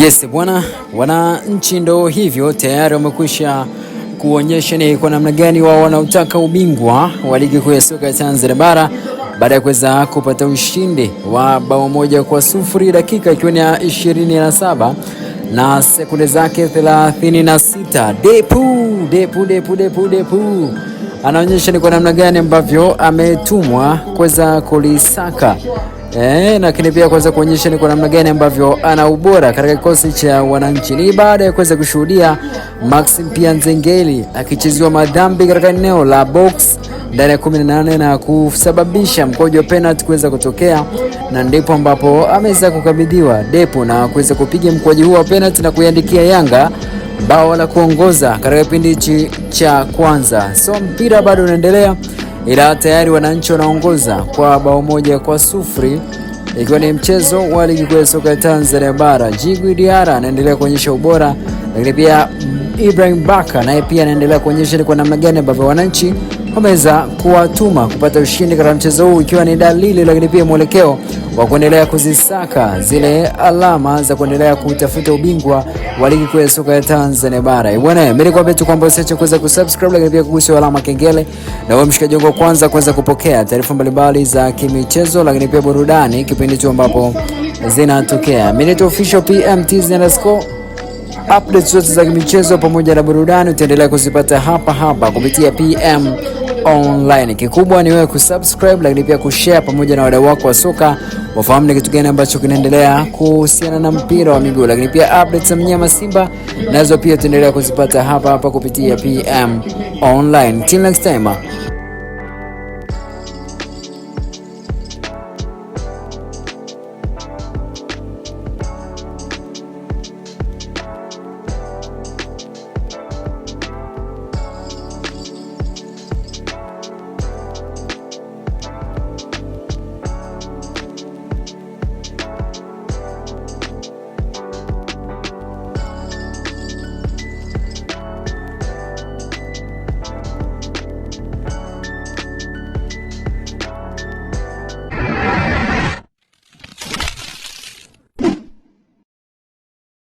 Yes bwana, wananchi ndo hivyo tayari wamekwisha kuonyesha ni kwa namna gani wao wanautaka ubingwa wa ligi kuu ya soka ya Tanzania bara baada ya kuweza kupata ushindi wa bao 1-0 dakika ikiwa ni 27 na sekunde zake 36. Depu anaonyesha ni kwa namna gani ambavyo ametumwa kuweza kulisaka lakini pia kuweza kuonyesha ni kwa namna gani ambavyo ana ubora katika kikosi cha wananchi. Ni baada ya kuweza kushuhudia Maxim Nzengeli akichezewa madhambi katika eneo la box ndani ya 18 na kusababisha mkojo wa penalty kuweza kutokea, na ndipo ambapo ameweza kukabidhiwa Depu na kuweza kupiga mkojo huo wa penalty na kuiandikia Yanga bao la kuongoza katika kipindi cha kwanza. So mpira bado unaendelea, ila tayari wananchi wanaongoza kwa bao 1-0 ikiwa ni mchezo wa ligi kuu ya soka ya Tanzania bara. Djigui Diarra anaendelea kuonyesha ubora, lakini pia Ibrahim Baka naye pia anaendelea kuonyesha ni kwa namna gani ambavyo wananchi wameweza kuwatuma kupata ushindi katika mchezo huu, ikiwa ni dalili lakini pia mwelekeo wa kuendelea kuzisaka zile alama za kuendelea kutafuta ubingwa wa ligi kuu ya soka ya Tanzania bara. Bwana, mimi nikwambia tu kwamba usiache kuweza kusubscribe lakini pia kugusa alama kengele na wewe mshikaji wangu kwanza kuweza kupokea taarifa mbalimbali za kimichezo lakini pia burudani kipindi tu ambapo zinatokea. Mimi ni official PMTZ_ updates zote za michezo pamoja na burudani utaendelea kuzipata hapa kupitia PM Online. Kikubwa ni wewe kusubscribe lakini pia kushare pamoja na wadau wako wa soka wafahamu ni kitu gani ambacho kinaendelea kuhusiana na mpira wa miguu, lakini pia updates za mnyama Simba nazo pia utaendelea kuzipata hapa kupitia PM Online. Till next time.